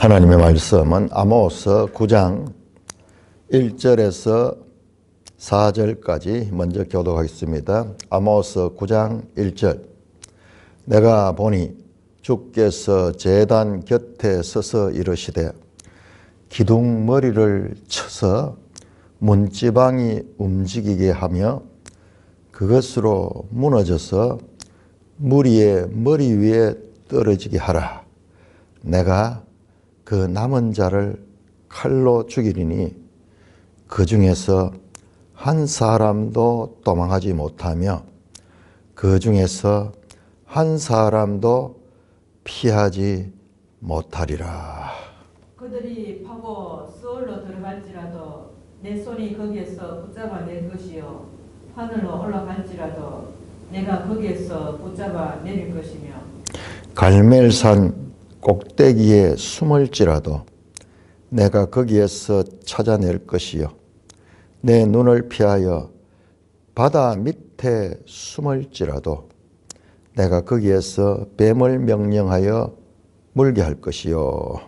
하나님의 말씀은 아모스 9장 1절에서 4절까지 먼저 교독하겠습니다. 아모스 9장 1절. 내가 보니 주께서 제단 곁에 서서 이르시되 기둥머리를 쳐서 문지방이 움직이게 하며 그것으로 무너져서 무리의 머리 위에 떨어지게 하라. 내가 그 남은 자를 칼로 죽이리니 그 중에서 한 사람도 도망하지 못하며 그 중에서 한 사람도 피하지 못하리라. 그들이 파고 스올로 들어갈지라도 내 손이 거기에서 붙잡아 낼 것이요 하늘로 올라갈지라도 내가 거기에서 붙잡아 내릴 것이며 갈멜산 꼭대기에 숨을지라도 내가 거기에서 찾아낼 것이요 내 눈을 피하여 바다 밑에 숨을지라도 내가 거기에서 뱀을 명령하여 물게 할 것이요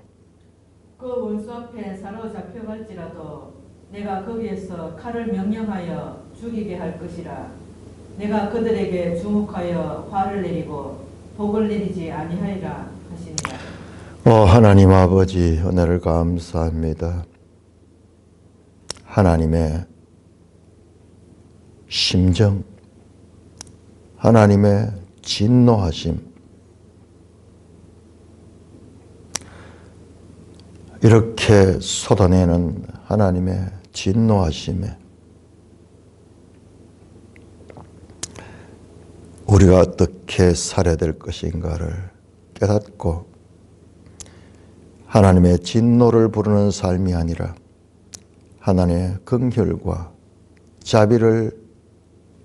그 원수 앞에 사로잡혀갈지라도 내가 거기에서 칼을 명령하여 죽이게 할 것이라. 내가 그들에게 주목하여 화를 내리고 복을 내리지 아니하리라 하시니라. 하나님 아버지, 은혜를 감사합니다. 하나님의 심정, 하나님의 진노하심, 이렇게 쏟아내는 하나님의 진노하심에 우리가 어떻게 살아야 될 것인가를 깨닫고 하나님의 진노를 부르는 삶이 아니라 하나님의 긍휼과 자비를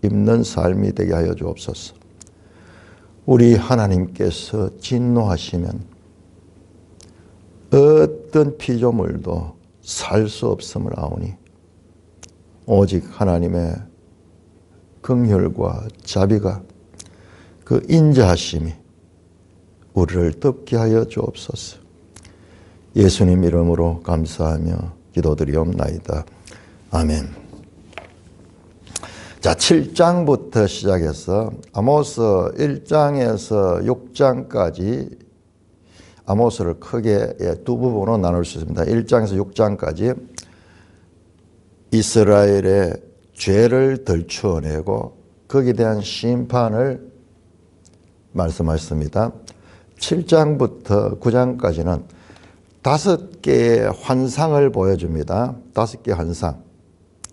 입는 삶이 되게 하여 주옵소서. 우리 하나님께서 진노하시면 어떤 피조물도 살 수 없음을 아오니 오직 하나님의 긍휼과 자비가 그 인자하심이 우리를 덮게 하여 주옵소서. 예수님 이름으로 감사하며 기도드리옵나이다. 아멘. 자, 7장부터 시작해서 아모스 1장에서 6장까지 아모스를 크게 두 부분으로 나눌 수 있습니다. 1장에서 6장까지 이스라엘의 죄를 덜추어내고 거기에 대한 심판을 말씀하셨습니다. 7장부터 9장까지는 5개의 환상을 보여줍니다. 5개의 환상.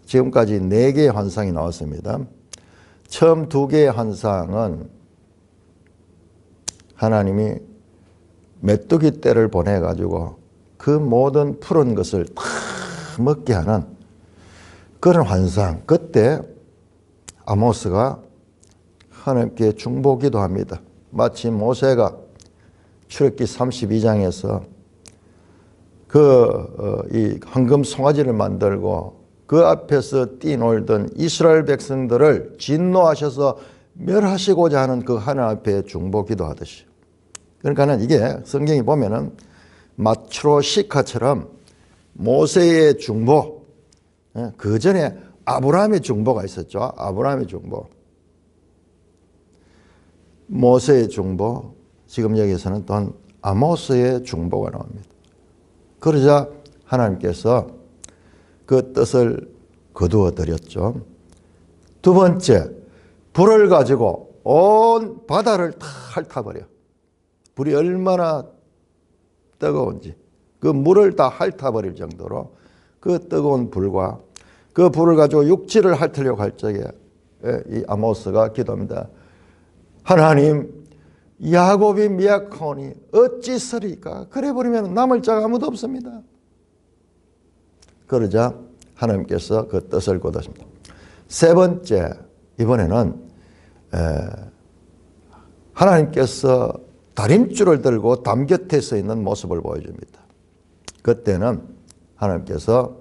지금까지 4개의 환상이 나왔습니다. 처음 2개의 환상은 하나님이 메뚜기 떼를 보내가지고 그 모든 푸른 것을 다 먹게 하는 그런 환상. 그때 아모스가 하나님께 중보기도 합니다. 마치 모세가 출애굽기 32장에서 이 황금 송아지를 만들고 그 앞에서 뛰놀던 이스라엘 백성들을 진노하셔서 멸하시고자 하는 그 하나님 앞에 중보기도 하듯이. 그러니까는 이게 성경이 보면은 마트로시카처럼 모세의 중보, 그 전에 아브라함의 중보가 있었죠. 아브라함의 중보. 모세의 중보, 지금 여기서는 또한 아모스의 중보가 나옵니다. 그러자 하나님께서 그 뜻을 거두어 드렸죠. 두 번째, 불을 가지고 온 바다를 다 핥아버려. 불이 얼마나 뜨거운지 그 물을 다 핥아버릴 정도로 그 뜨거운 불과 그 불을 가지고 육지를 핥으려고 할 적에 이 아모스가 기도합니다. 하나님, 야곱이 미약하오니 어찌 서리까? 그래 버리면 남을 자가 아무도 없습니다. 그러자 하나님께서 그 뜻을 거두십니다. 세 번째, 이번에는 하나님께서 다림줄을 들고 담 곁에 서 있는 모습을 보여줍니다. 그때는 하나님께서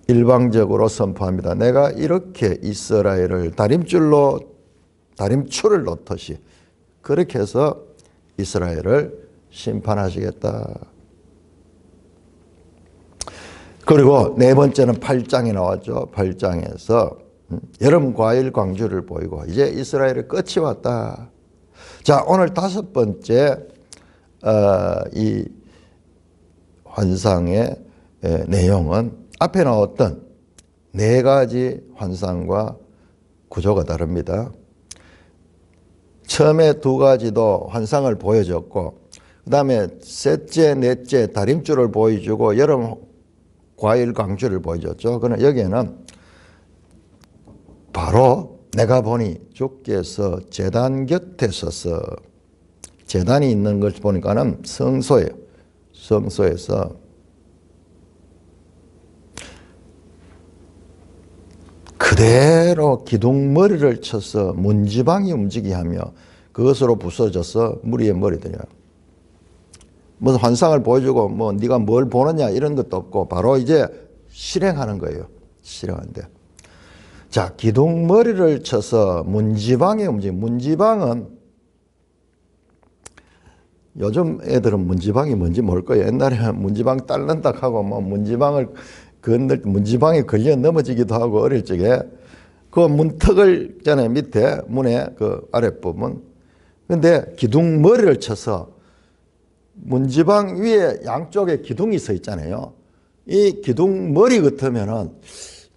일방적으로 선포합니다. 내가 이렇게 이스라엘을 다림줄을 놓듯이 그렇게 해서 이스라엘을 심판하시겠다. 그리고 네 번째는 8장에 나왔죠. 8장에서 여름 과일 광주를 보이고 이제 이스라엘의 끝이 왔다. 자, 오늘 다섯 번째 이 환상의 내용은 앞에 나왔던 네 가지 환상과 구조가 다릅니다. 처음에 두 가지도 환상을 보여줬고 그 다음에 셋째, 넷째 다림줄을 보여주고 여름 과일 광주를 보여줬죠. 그러나 여기에는 바로 내가 보니 주께서 제단 곁에 서서 제단이 있는 걸 보니까는 성소예요. 성소에서 그대로 기둥머리를 쳐서 문지방이 움직이게 하며 그것으로 부서져서 무리의 머리들이야. 무슨 환상을 보여주고 뭐 네가 뭘 보느냐 이런 것도 없고 바로 이제 실행하는 거예요. 실행하는데. 자, 기둥머리를 쳐서 문지방에 움직이는. 문지방은 요즘 애들은 문지방이 뭔지 모를 거예요. 옛날에는 문지방 딸른다 하고 뭐 문지방을 건들 문지방에 걸려 넘어지기도 하고 어릴 적에 그 문턱을 있잖아요. 밑에 문의 그 아랫부분. 근데 기둥머리를 쳐서 문지방 위에 양쪽에 기둥이 서 있잖아요. 이 기둥머리 같으면은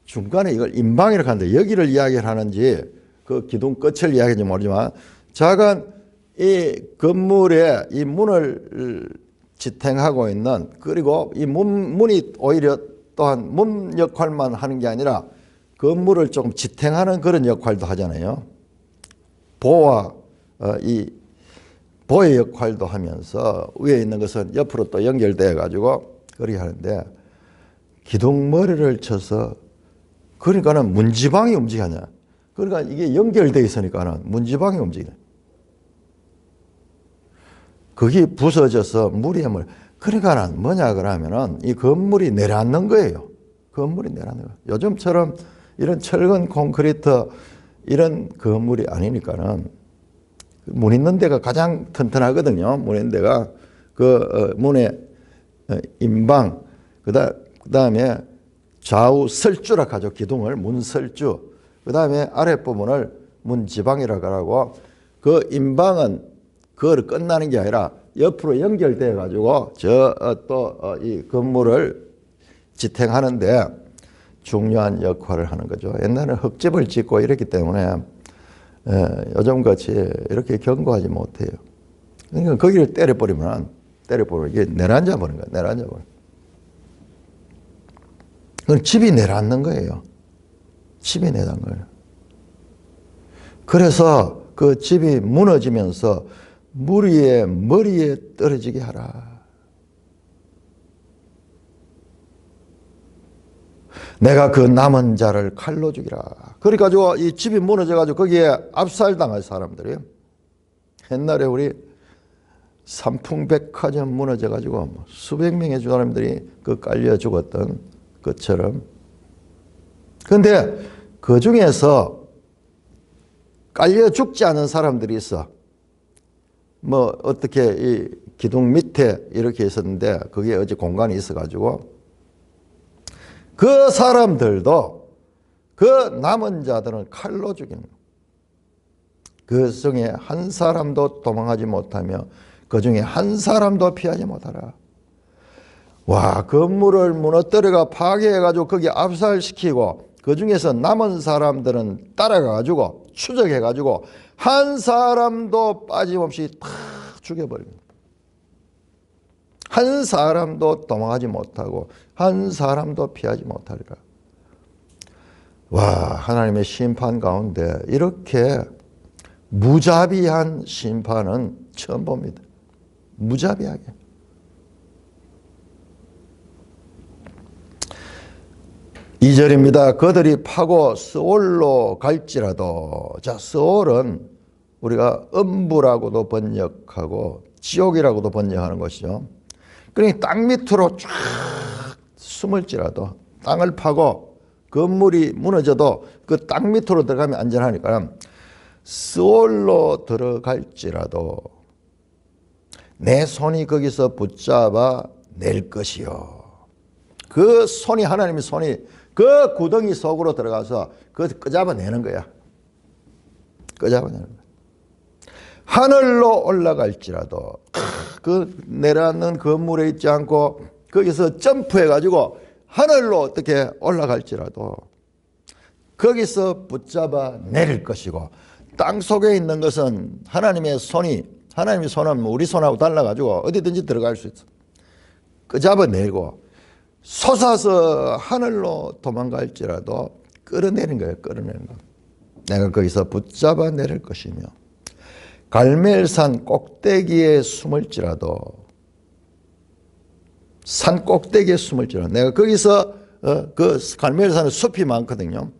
중간에 이걸 임방이라고 하는데 여기를 이야기를 하는지 그 기둥 끝을 이야기하는지 모르지만 작은 이 건물에 이 문을 지탱하고 있는 그리고 이 문이 오히려 또한 문 역할만 하는 게 아니라 건물을 조금 지탱하는 그런 역할도 하잖아요. 보와 이 보의 역할도 하면서 위에 있는 것은 옆으로 또 연결되어 가지고 그렇게 하는데 기둥머리를 쳐서 그러니까는 문지방이 움직이냐. 그러니까 이게 연결되어 있으니까는 문지방이 움직이냐. 그게 부서져서 물이 물. 그러니까는 뭐냐 그러면은 이 건물이 내려앉는 거예요. 건물이 내려앉는 거예요. 요즘처럼 이런 철근 콘크리트 이런 건물이 아니니까는 문 있는 데가 가장 튼튼하거든요. 문 있는 데가 그 문의 임방 그다음에 좌우 설주라 하죠. 기둥을 문설주. 그다음에 아랫부분을 문지방이라고 하고 그 임방은 그걸 끝나는 게 아니라 옆으로 연결되어 가지고 저 또 이 건물을 지탱하는데 중요한 역할을 하는 거죠. 옛날에 흙집을 짓고 이랬기 때문에 요즘같이 이렇게 견고하지 못해요. 그러니까 거기를 때려버리면 이게 내려앉아 버리는 거예요. 내려앉아 버려. 그건 집이 내려앉는 거예요. 집이 내려앉는 거예요. 그래서 그 집이 무너지면서 무리의 머리에 떨어지게 하라. 내가 그 남은 자를 칼로 죽이라. 그래가지고 이 집이 무너져가지고 거기에 압살당할 사람들이에요. 옛날에 우리 삼풍백화점 무너져가지고 수백 명의 사람들이 그 깔려 죽었던 것처럼. 그런데 그 중에서 깔려 죽지 않은 사람들이 있어. 뭐 어떻게 이 기둥 밑에 이렇게 있었는데 거기에 어디 공간이 있어가지고 그 사람들도 그 남은 자들은 칼로 죽이는 거예요. 그 중에 한 사람도 도망하지 못하며 그 중에 한 사람도 피하지 못하라. 와, 건물을 무너뜨려가 파괴해가지고 거기 압살시키고 그 중에서 남은 사람들은 따라가가지고 추적해가지고 한 사람도 빠짐없이 다 죽여버립니다. 한 사람도 도망하지 못하고 한 사람도 피하지 못하리라. 와, 하나님의 심판 가운데 이렇게 무자비한 심판은 처음 봅니다. 무자비하게. 이 절입니다. 그들이 파고 스올로 갈지라도. 자, 스올은 우리가 음부라고도 번역하고 지옥이라고도 번역하는 것이죠. 그러니 땅 밑으로 쫙 숨을지라도 땅을 파고 건물이 무너져도 그 땅 밑으로 들어가면 안전하니까 스올로 들어갈지라도 내 손이 거기서 붙잡아 낼 것이요. 그 손이, 하나님의 손이 그 구덩이 속으로 들어가서 그걸 끄잡아내는 거야. 끄잡아내는 거야. 하늘로 올라갈지라도 그 내려앉는 건물에 있지 않고 거기서 점프해가지고 하늘로 어떻게 올라갈지라도 거기서 붙잡아 내릴 것이고, 땅 속에 있는 것은 하나님의 손은 우리 손하고 달라가지고 어디든지 들어갈 수 있어. 끄잡아내고 솟아서 하늘로 도망갈지라도 끌어내린 거예요. 끌어내는 거. 내가 거기서 붙잡아 내릴 것이며, 갈멜산 꼭대기에 숨을지라도, 산 꼭대기에 숨을지라도, 내가 거기서 그 갈멜산에 숲이 많거든요.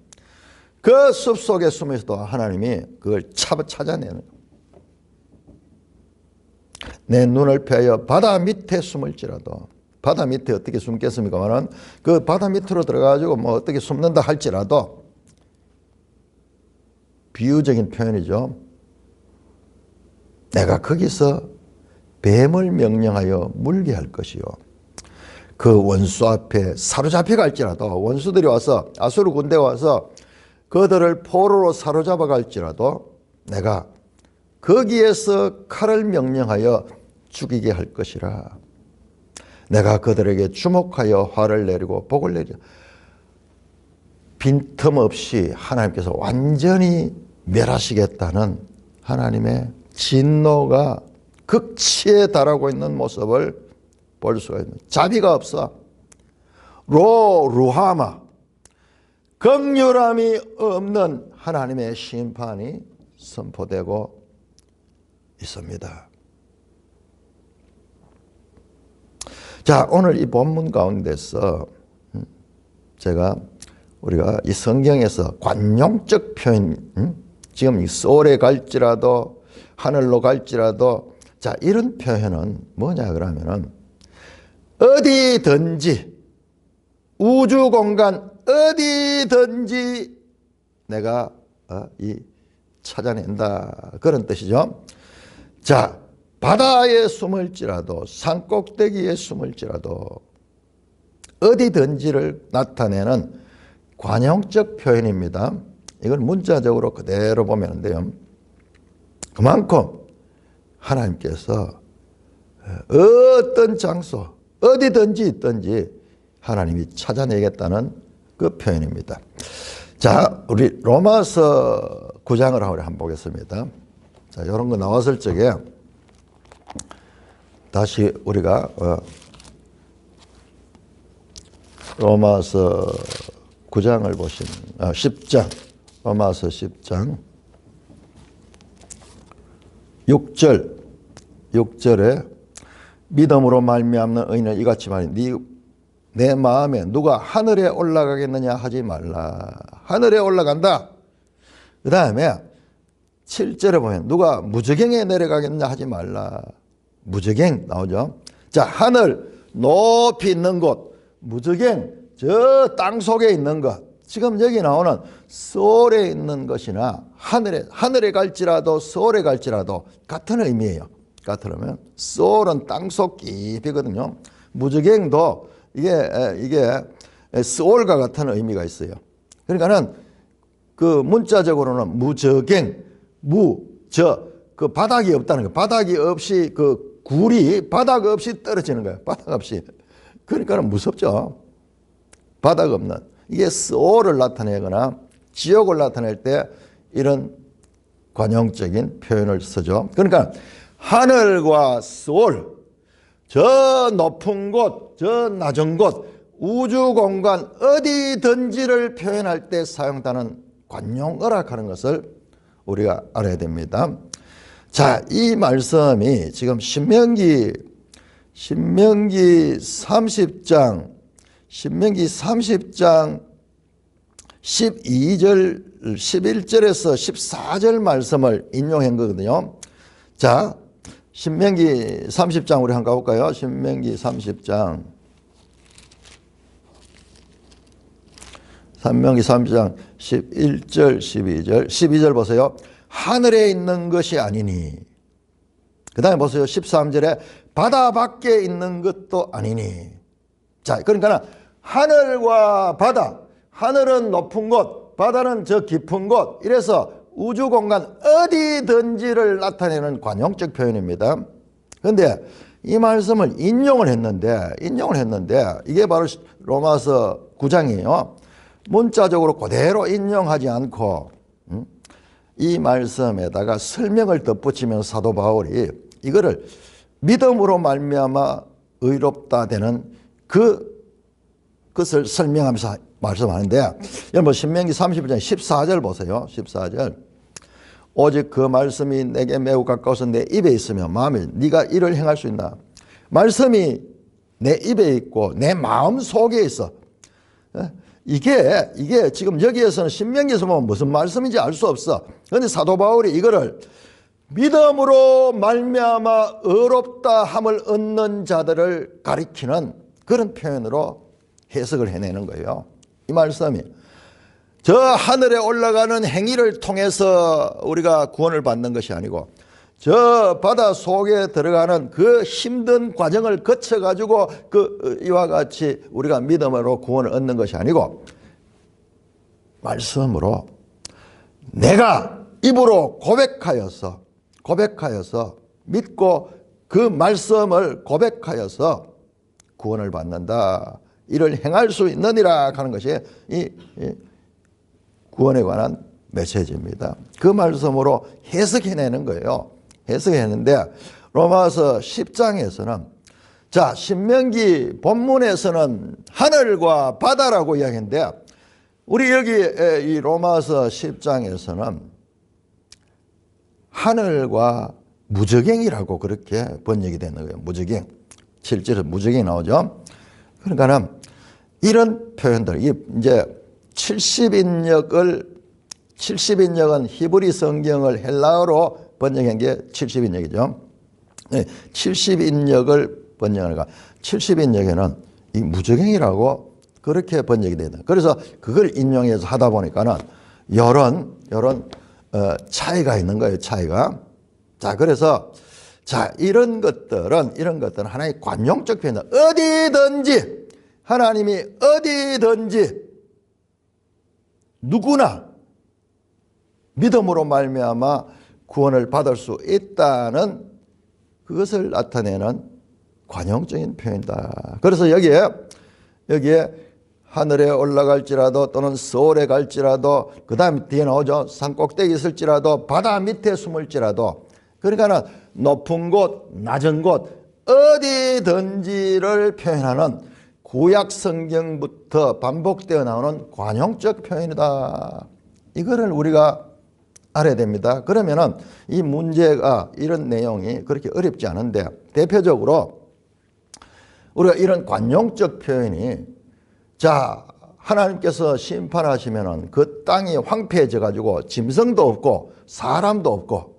그 숲 속에 숨어서도 하나님이 그걸 찾아내는 거예요. 내 눈을 펴여 바다 밑에 숨을지라도, 바다 밑에 어떻게 숨겠습니까만은 그 바다 밑으로 들어가가지고 뭐 어떻게 숨는다 할지라도, 비유적인 표현이죠. 내가 거기서 뱀을 명령하여 물게 할 것이요. 그 원수 앞에 사로잡혀 갈지라도, 원수들이 와서, 아수르 군대가 와서 그들을 포로로 사로잡아 갈지라도 내가 거기에서 칼을 명령하여 죽이게 할 것이라. 내가 그들에게 주목하여 화를 내리고 복을 내리라. 빈틈없이 하나님께서 완전히 멸하시겠다는 하나님의 진노가 극치에 달하고 있는 모습을 볼 수가 있는, 자비가 없어. 루하마, 긍휼함이 없는 하나님의 심판이 선포되고 있습니다. 자, 오늘 이 본문 가운데서 우리가 이 성경에서 관용적 표현, 지금 이 소울에 갈지라도 하늘로 갈지라도, 자, 이런 표현은 뭐냐 그러면은 어디든지, 우주 공간 어디든지 내가 찾아낸다, 그런 뜻이죠. 자, 바다에 숨을지라도, 산 꼭대기에 숨을지라도, 어디든지를 나타내는 관용적 표현입니다. 이걸 문자적으로 그대로 보면 돼요. 그만큼 하나님께서 어떤 장소, 어디든지 있든지 하나님이 찾아내겠다는 그 표현입니다. 자, 우리 로마서 9장을 한번 보겠습니다. 자, 이런 거 나왔을 적에 다시 우리가 로마서 9장을 보시면 10장, 로마서 10장 6절에 믿음으로 말미암는 의인은 이같이 말하니 내 마음에 누가 하늘에 올라가겠느냐 하지 말라. 하늘에 올라간다. 그 다음에 7절에 보면 누가 무저갱에 내려가겠느냐 하지 말라. 무저갱 나오죠. 자, 하늘 높이 있는 곳, 무저갱, 저 땅 속에 있는 것. 지금 여기 나오는 소울에 있는 것이나 하늘에 갈지라도 소울에 갈지라도 같은 의미예요. 같은 의미는 소울은 땅속 깊이거든요. 무저갱도 이게 소울과 같은 의미가 있어요. 그러니까는 그 문자적으로는 무저갱, 그 바닥이 없다는 거예요. 바닥이 없이 그 굴이 바닥 없이 떨어지는 거예요. 바닥 없이. 그러니까는 무섭죠. 바닥 없는. 이게 소울을 나타내거나 지옥을 나타낼 때 이런 관용적인 표현을 쓰죠. 그러니까 하늘과 소울, 저 높은 곳, 저 낮은 곳, 우주 공간 어디든지를 표현할 때 사용되는 관용어라고 하는 것을 우리가 알아야 됩니다. 자, 이 말씀이 지금 신명기 30장 12절, 11절에서 14절 말씀을 인용한 거거든요. 자, 신명기 30장 우리 한번 가볼까요? 신명기 30장 11장 11절 12절 보세요. 하늘에 있는 것이 아니니, 그 다음에 보세요. 13절에 바다 밖에 있는 것도 아니니. 자, 그러니까 하늘과 바다, 하늘은 높은 곳, 바다는 저 깊은 곳, 이래서 우주 공간 어디든지를 나타내는 관용적 표현입니다. 그런데 이 말씀을 인용을 했는데 이게 바로 로마서 9장이에요. 문자적으로 그대로 인용하지 않고 이 말씀에다가 설명을 덧붙이면 사도 바울이 이거를 믿음으로 말미암아 의롭다 되는 그것을 설명하면서 말씀하는데, 여러분 신명기 31장 14절 보세요. 14절. 오직 그 말씀이 내게 매우 가까워서 내 입에 있으며 마음에 네가 이를 행할 수 있나. 말씀이 내 입에 있고 내 마음 속에 있어. 이게 지금 여기에서는 신명기에서 보면 무슨 말씀인지 알 수 없어. 그런데 사도 바울이 이거를 믿음으로 말미암아 의롭다 함을 얻는 자들을 가리키는 그런 표현으로 해석을 해내는 거예요. 이 말씀이 저 하늘에 올라가는 행위를 통해서 우리가 구원을 받는 것이 아니고, 저 바다 속에 들어가는 그 힘든 과정을 거쳐가지고 이와 같이 우리가 믿음으로 구원을 얻는 것이 아니고, 말씀으로 내가 입으로 고백하여서 믿고 그 말씀을 고백하여서 구원을 받는다. 이를 행할 수 있느니라 하는 것이 이 구원에 관한 메시지입니다. 그 말씀으로 해석해내는 거예요. 해석했는데 로마서 10장에서는 자, 신명기 본문에서는 하늘과 바다라고 이야기했는데 우리 여기 이 로마서 10장에서는 하늘과 무저갱이라고 그렇게 번역이 되는 거예요. 무저갱. 실제로 무저갱이 나오죠. 그러니까 이런 표현들, 이제 70인역은 히브리 성경을 헬라어로 번역한 게 70인역이죠. 70인역을 번역하니까 70인역에는 이 무저갱이라고 그렇게 번역이 되는. 그래서 그걸 인용해서 하다 보니까는 이런 차이가 있는 거예요. 차이가. 자, 그래서 자, 이런 것들은 하나의 관용적 표현이다. 어디든지 하나님이 어디든지 누구나 믿음으로 말미암아 구원을 받을 수 있다는 그것을 나타내는 관용적인 표현이다. 그래서 여기에 하늘에 올라갈지라도 또는 서울에 갈지라도 그 다음에 뒤에 나오죠. 산 꼭대기 있을지라도 바다 밑에 숨을지라도, 그러니까 높은 곳, 낮은 곳 어디든지를 표현하는 구약 성경부터 반복되어 나오는 관용적 표현이다. 이거를 우리가 알아야 됩니다. 그러면은 이 문제가, 이런 내용이 그렇게 어렵지 않은데, 대표적으로 우리가 이런 관용적 표현이, 자, 하나님께서 심판하시면은 그 땅이 황폐해져 가지고 짐승도 없고 사람도 없고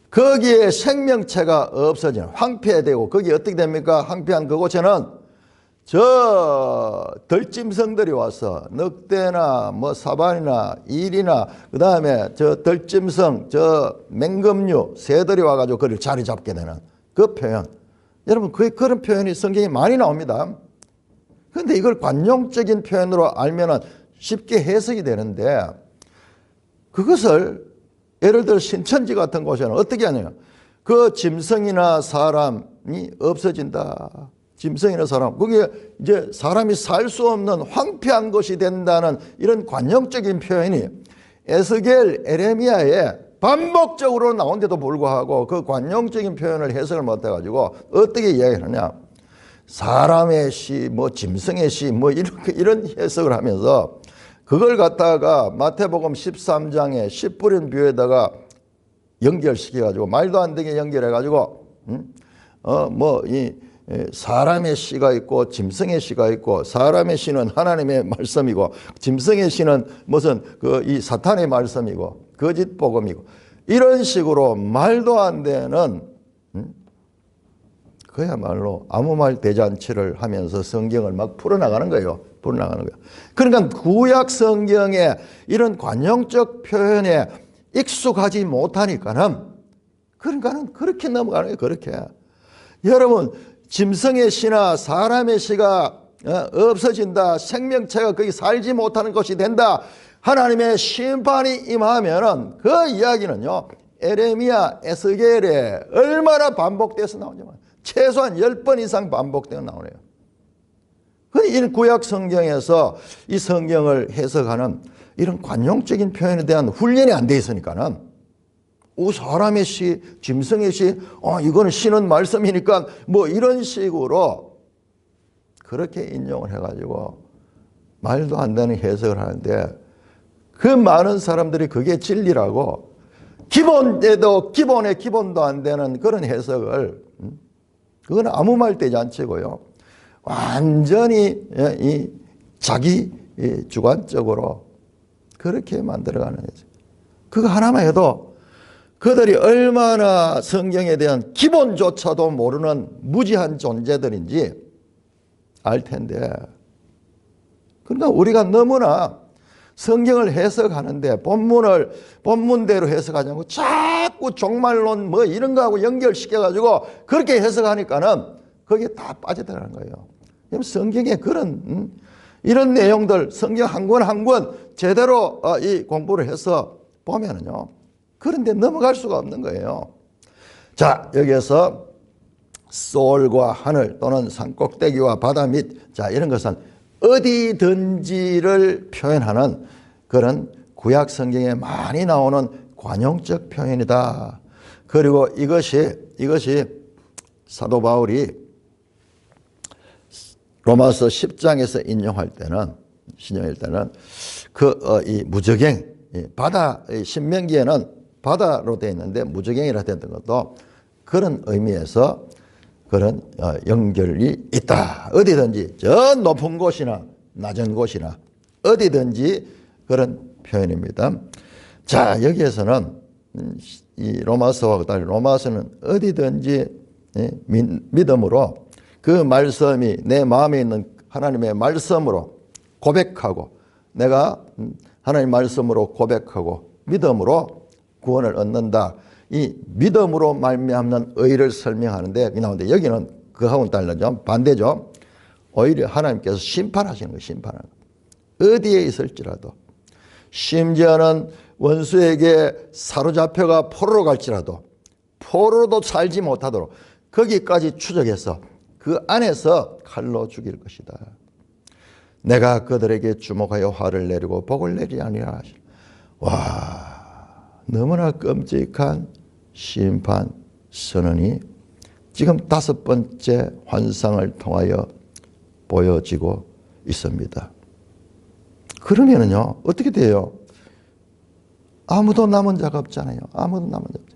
거기에 생명체가 없어지는, 황폐되고, 거기 어떻게 됩니까? 황폐한 그곳에는 저 들짐승들이 와서 늑대나 뭐 사반이나 일이나 그 다음에 저 들짐승, 저 맹금류, 새들이 와가지고 그를 자리 잡게 되는 그 표현. 여러분, 그런 표현이 성경에 많이 나옵니다. 그런데 이걸 관용적인 표현으로 알면은 쉽게 해석이 되는데, 그것을 예를 들어 신천지 같은 곳에는 어떻게 하냐, 그 짐승이나 사람이 없어진다. 짐승이나 사람, 그게 이제 사람이 살 수 없는 황폐한 것이 된다는 이런 관용적인 표현이 에스겔, 에레미야에 반복적으로 나온데도 불구하고 그 관용적인 표현을 해석을 못해가지고 어떻게 이야기하느냐, 사람의 시, 뭐 짐승의 시, 뭐 이런 해석을 하면서 그걸 갖다가 마태복음 13장에 씨 뿌린 뷰에다가 연결시켜가지고 말도 안 되게 연결해가지고 사람의 씨가 있고 짐승의 씨가 있고, 사람의 씨는 하나님의 말씀이고 짐승의 씨는 무슨 이 사탄의 말씀이고 거짓 복음이고, 이런 식으로 말도 안 되는 그야말로 아무 말 대잔치를 하면서 성경을 막 풀어나가는 거예요. 그러니까 구약 성경에 이런 관용적 표현에 익숙하지 못하니까는 그러니까는 그렇게 넘어가는 거예요. 그렇게. 여러분, 짐승의 시나 사람의 시가 없어진다. 생명체가 거기 살지 못하는 것이 된다. 하나님의 심판이 임하면은 그 이야기는요, 에레미야, 에스겔에 얼마나 반복돼서 나오냐면 최소한 10번 이상 반복되어 나오네요. 이 구약 성경에서 이 성경을 해석하는 이런 관용적인 표현에 대한 훈련이 안 돼 있으니까는 사람의 시, 짐승의 시, 이거는 시는 말씀이니까 뭐 이런 식으로 그렇게 인용을 해가지고 말도 안 되는 해석을 하는데 그 많은 사람들이 그게 진리라고 기본에도 기본의 기본도 안 되는 그런 해석을 그건 아무 말 되지 않지고요. 완전히 이 자기 주관적으로 그렇게 만들어가는 거죠. 그거 하나만 해도 그들이 얼마나 성경에 대한 기본조차도 모르는 무지한 존재들인지 알 텐데, 그러니까 우리가 너무나 성경을 해석하는데 본문대로 해석하지 않고 자꾸 종말론 뭐 이런 거하고 연결시켜가지고 그렇게 해석하니까는 거기에 다 빠져들어가는 거예요. 성경에 그런 이런 내용들 성경 한 권 한 권 제대로 이 공부를 해서 보면은요, 그런데 넘어갈 수가 없는 거예요. 자, 여기에서 소울과 하늘 또는 산꼭대기와 바다 및, 자, 이런 것은 어디든지를 표현하는 그런 구약 성경에 많이 나오는 관용적 표현이다. 그리고 이것이 사도 바울이 로마서 10장에서 인용할 때는 이 무저갱, 바다, 신명기에는 바다로 되어 있는데 무저갱이라 되었던 것도 그런 의미에서 그런 연결이 있다. 어디든지 저 높은 곳이나 낮은 곳이나 어디든지 그런 표현입니다. 자, 여기에서는 이 로마서와 달리 로마서는 어디든지 믿음으로 그 말씀이 내 마음에 있는 하나님의 말씀으로 고백하고 내가 하나님의 말씀으로 고백하고 믿음으로 구원을 얻는다. 이 믿음으로 말미암는 의를 설명하는데 나오는데 여기는 그하고는 달라져. 반대죠. 오히려 하나님께서 심판하시는 거예요. 심판하는 거예요. 어디에 있을지라도 심지어는 원수에게 사로잡혀가 포로로 갈지라도 포로로도 살지 못하도록 거기까지 추적해서 그 안에서 칼로 죽일 것이다. 내가 그들에게 주목하여 화를 내리고 복을 내리 아니라. 와, 너무나 끔찍한 심판 선언이 지금 5번째 환상을 통하여 보여지고 있습니다. 그러면은요, 어떻게 돼요? 아무도 남은 자가 없잖아요. 아무도 남은 자가 없잖아요.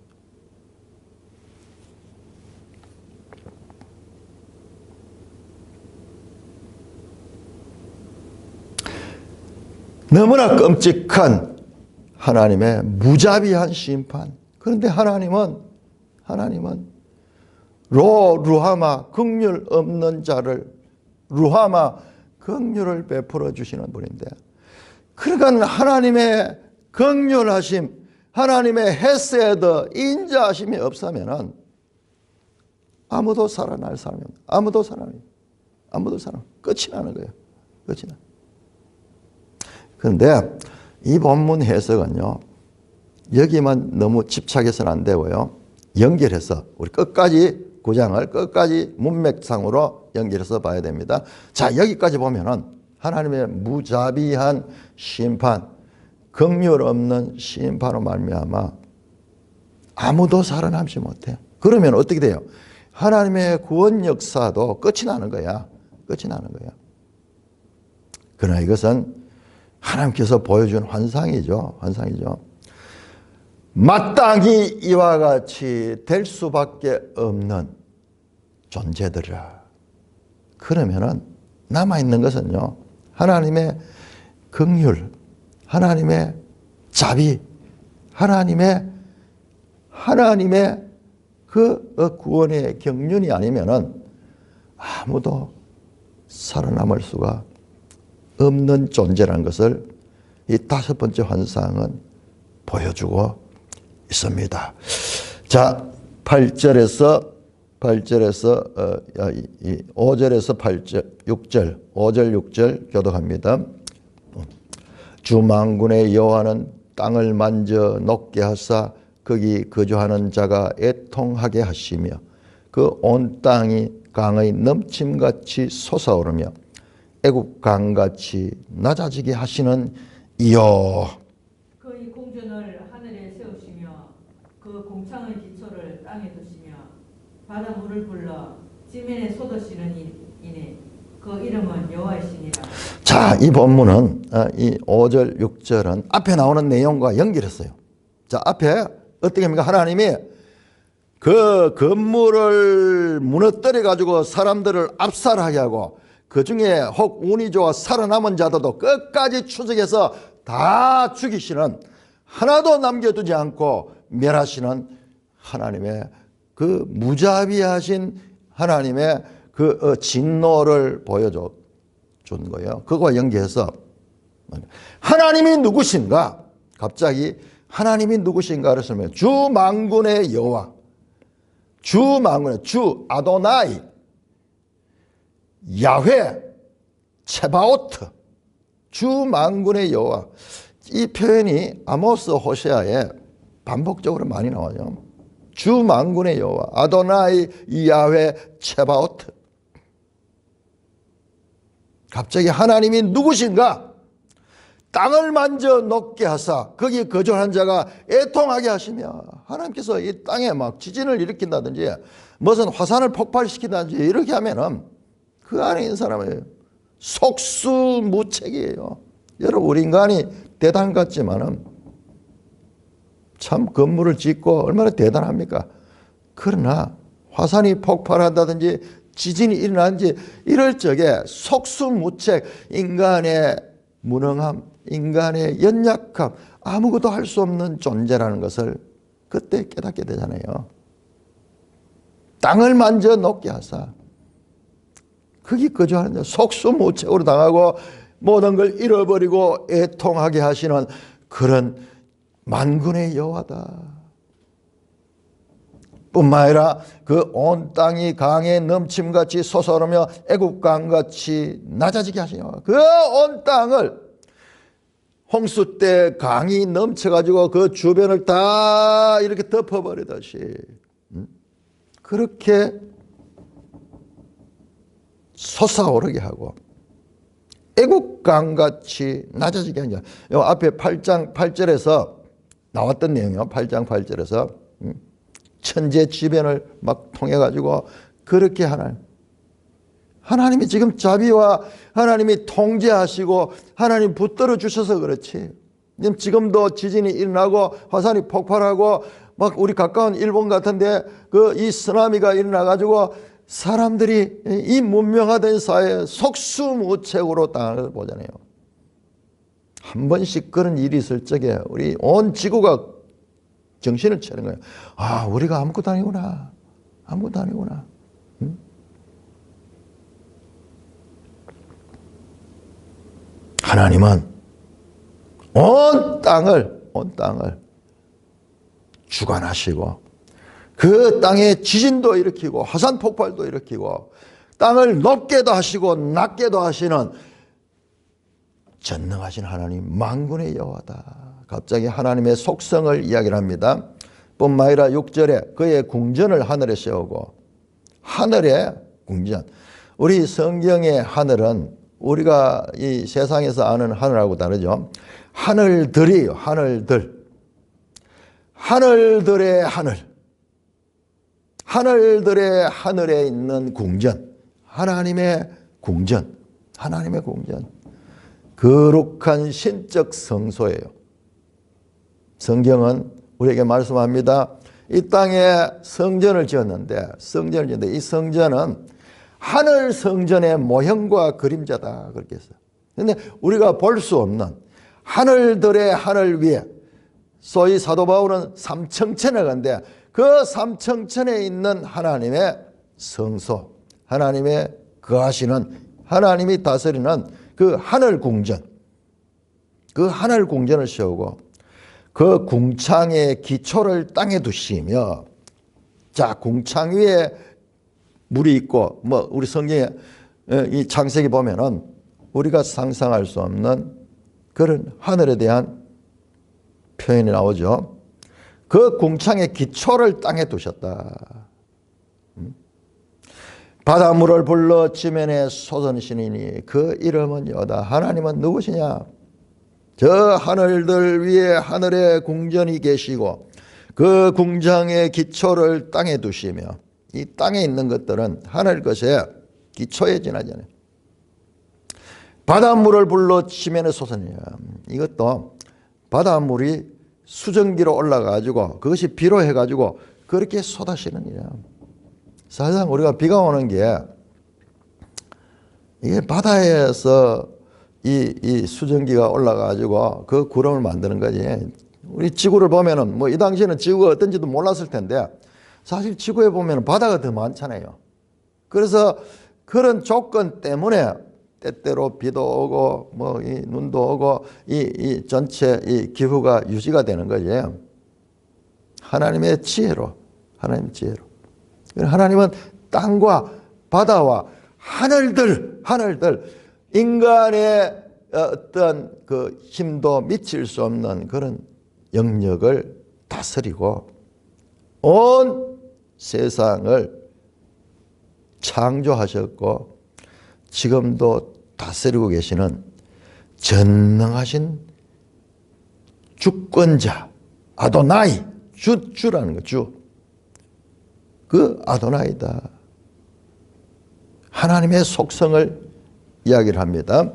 너무나 끔찍한 하나님의 무자비한 심판. 그런데 하나님은 루하마 긍휼 없는 자를 루하마 긍휼을 베풀어 주시는 분인데, 그러니까 하나님의 긍휼하심, 하나님의 헤세드 인자하심이 없으면은 아무도 살아날 사람이 없다. 아무도 끝이 나는 거예요. 끝이 나. 그런데 이 본문 해석은요, 여기만 너무 집착해서는 안 되고요, 연결해서 우리 끝까지 구장을 끝까지 문맥상으로 연결해서 봐야 됩니다. 자, 여기까지 보면은 하나님의 무자비한 심판, 긍휼 없는 심판으로 말미암아 아무도 살아남지 못해. 그러면 어떻게 돼요? 하나님의 구원 역사도 끝이 나는 거야. 그러나 이것은 하나님께서 보여준 환상이죠. 마땅히 이와 같이 될 수밖에 없는 존재들이라. 그러면은 남아있는 것은요, 하나님의 긍휼, 하나님의 자비, 하나님의 그 구원의 경륜이 아니면은 아무도 살아남을 수가 없는 존재라는 것을 이 5번째 환상은 보여주고 있습니다. 자, 8절에서 5절에서 8절, 6절, 5절, 6절 교독합니다. 주 만군의 여호와는 땅을 만져 녹게 하사 거기 거주하는 자가 애통하게 하시며 그 온 땅이 강의 넘침같이 솟아오르며 애국 강같이 낮아지게 하시는 이여. 그의 궁전을 하늘에 세우시며 그 공창의 기초를 땅에 두시며 바다 물을 불러 지면에 쏟으시는 이네 그 이름은 여호와이시니라. 자, 이 본문은 이 5절, 6절은 앞에 나오는 내용과 연결했어요. 자, 앞에 어떻게 합니까? 하나님이 그 건물을 무너뜨려 가지고 사람들을 압살하게 하고 그 중에 혹 운이 좋아 살아남은 자들도 끝까지 추적해서 다 죽이시는, 하나도 남겨두지 않고 멸하시는 하나님의 그 무자비하신 하나님의 그 진노를 보여준 거예요. 그거와 연계해서 하나님이 누구신가? 갑자기 하나님이 누구신가를 설명해요. 주 만군의 여호와, 주 만군의 주 아도나이, 야훼, 체바오트, 주 만군의 여호와. 이 표현이 아모스, 호세아에 반복적으로 많이 나와요. 주 만군의 여호와, 아도나이, 야훼, 체바오트. 갑자기 하나님이 누구신가? 땅을 만져 녹게 하사 거기 거주하는 자가 애통하게 하시며, 하나님께서 이 땅에 막 지진을 일으킨다든지 무슨 화산을 폭발시킨다든지 이렇게 하면은 그 안에 있는 사람은 속수무책이에요. 여러분, 우리 인간이 대단 같지만은 참 건물을 짓고 얼마나 대단합니까? 그러나 화산이 폭발한다든지 지진이 일어나는지 이럴 적에 속수무책, 인간의 무능함, 인간의 연약함, 아무것도 할 수 없는 존재라는 것을 그때 깨닫게 되잖아요. 땅을 만져 녹게 하사 거기 거주하는 자 속수무책으로 당하고 모든 걸 잃어버리고 애통하게 하시는 그런 만군의 여호와다. 뿐만 아니라 그 온 땅이 강에 넘침같이 솟아오르며 애국강같이 낮아지게 하시며 그 온 땅을 홍수 때 강이 넘쳐가지고 그 주변을 다 이렇게 덮어버리듯이 그렇게 솟아오르게 하고 애국강같이 낮아지게 하냐. 요 앞에 8장 8절에서 나왔던 내용이요. 8장 8절에서 천재 지변을 막 통해 가지고 그렇게 하나님이 지금 자비와 하나님이 통제하시고 하나님 붙들어 주셔서 그렇지. 지금도 지진이 일어나고 화산이 폭발하고 막 우리 가까운 일본 같은데 그 이 쓰나미가 일어나 가지고 사람들이 이 문명화된 사회에 속수무책으로 당하는 걸 보잖아요. 한 번씩 그런 일이 있을 적에 우리 온 지구가 정신을 차리는 거예요. 아, 우리가 아무것도 아니구나. 아무것도 아니구나. 하나님은 온 땅을 주관하시고 그 땅에 지진도 일으키고 화산 폭발도 일으키고 땅을 높게도 하시고 낮게도 하시는 전능하신 하나님, 만군의 여호와다. 갑자기 하나님의 속성을 이야기를 합니다. 뿐만 아니라 6절에 그의 궁전을 하늘에 세우고, 하늘의 궁전. 우리 성경의 하늘은 우리가 이 세상에서 아는 하늘하고 다르죠. 하늘들이에요. 하늘들. 하늘들의 하늘. 하늘들의 하늘에 있는 궁전. 하나님의 궁전. 하나님의 궁전. 거룩한 신적 성소예요. 성경은 우리에게 말씀합니다. 이 땅에 성전을 지었는데 이 성전은 하늘 성전의 모형과 그림자다 그렇게 했어요. 그런데 우리가 볼 수 없는 하늘들의 하늘 위에, 소위 사도 바울은 삼청천에 간데 그 삼청천에 있는 하나님의 성소, 하나님의 거하시는, 하나님이 다스리는 그 하늘 궁전, 그 하늘 궁전을 세우고 그 궁창의 기초를 땅에 두시며, 자, 궁창 위에 물이 있고, 뭐, 우리 성경에 이 창세기 보면은 우리가 상상할 수 없는 그런 하늘에 대한 표현이 나오죠. 그 궁창의 기초를 땅에 두셨다. 바닷물을 불러 지면에 쏟으시니 그 이름은 여호다. 하나님은 누구시냐? 저 하늘들 위에 하늘에 궁전이 계시고 그 궁창의 기초를 땅에 두시며, 이 땅에 있는 것들은 하늘 것의 기초에 지나잖아요. 바닷물을 불러 지면에 쏟으니, 이것도 바닷물이 수증기로 올라가지고 그것이 비로 해가지고 그렇게 쏟아지는 일이야. 사실상 우리가 비가 오는 게 이게 바다에서 이 수증기가 올라가지고 그 구름을 만드는 거지. 우리 지구를 보면은 뭐 이 당시에는 지구가 어떤지도 몰랐을 텐데 사실 지구에 보면은 바다가 더 많잖아요. 그래서 그런 조건 때문에 때때로 비도 오고 뭐 이 눈도 오고 이 전체 이 기후가 유지가 되는 거지. 하나님의 지혜로, 하나님의 지혜로. 하나님은 땅과 바다와 하늘들 인간의 어떤 그 힘도 미칠 수 없는 그런 영역을 다스리고 온 세상을 창조하셨고 지금도 다스리고 계시는 전능하신 주권자 아도나이, 주라는 거, 주. 그 아도나이다. 하나님의 속성을 이야기를 합니다.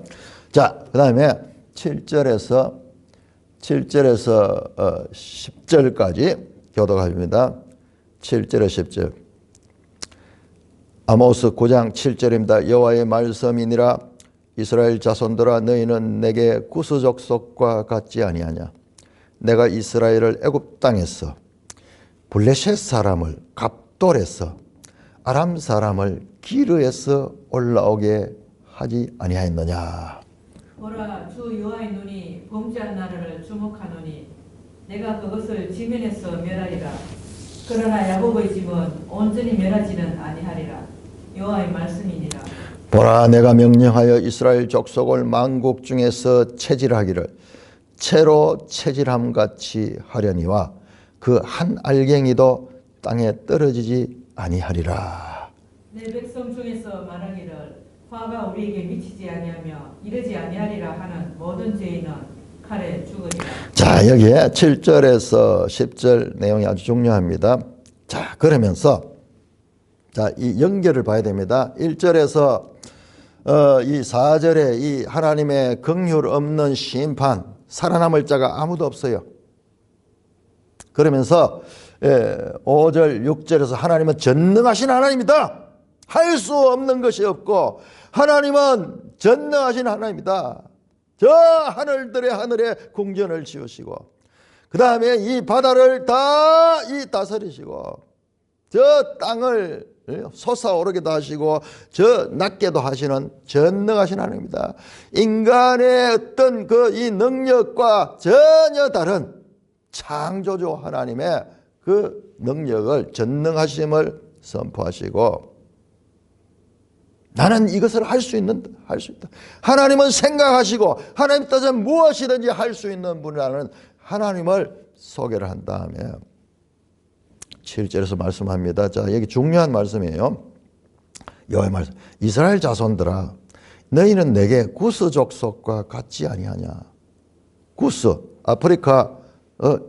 자, 그 다음에 7절에서 10절까지 교독합니다. 7절에 10절. 아모스 9장 7절입니다. 여호와의 말씀이니라. 이스라엘 자손들아, 너희는 내게 구스 족속과 같지 아니하냐. 내가 이스라엘을 애굽 땅에서 블레셋 사람을 갑돌에서 아람 사람을 기르에서 올라오게 하지 아니하였느냐. 보라, 주 여호와의 눈이 범죄한 나라를 주목하노니 내가 그것을 지면에서 멸하리라. 그러나 야곱의 집은 온전히 멸하지는 아니하리라. 여호와의 말씀이니라. 보라, 내가 명령하여 이스라엘 족속을 만국 중에서 체질하기를 채로 체질함같이 하려니와 그 한 알갱이도 땅에 떨어지지 아니하리라. 내 백성 중에서 말하기를 화가 우리에게 미치지 아니하며 이르지 아니하리라 하는 모든 죄인은 칼에 죽으리라. 자, 여기에 7절에서 10절 내용이 아주 중요합니다. 자, 그러면서 자, 이 연결을 봐야 됩니다. 1절에서 이 4절에 이 하나님의 긍휼 없는 심판, 살아남을 자가 아무도 없어요. 그러면서 5절, 6절에서 하나님은 전능하신 하나님이다. 할 수 없는 것이 없고 하나님은 전능하신 하나님이다. 저 하늘들의 하늘에 궁전을 지으시고 그 다음에 이 바다를 다 다스리시고 저 땅을 솟아오르게도 하시고 저 낮게도 하시는 전능하신 하나님입니다. 인간의 어떤 그 이 능력과 전혀 다른 창조주 하나님의 그 능력을 전능하심을 선포하시고 나는 이것을 할 수 있다. 하나님은 생각하시고 하나님 뜻은 무엇이든지 할 수 있는 분이라는 하나님을 소개를 한 다음에 7절에서 말씀합니다. 자, 여기 중요한 말씀이에요. 여호와의 말씀. 이스라엘 자손들아, 너희는 내게 구스 족속과 같지 아니하냐. 구스, 아프리카,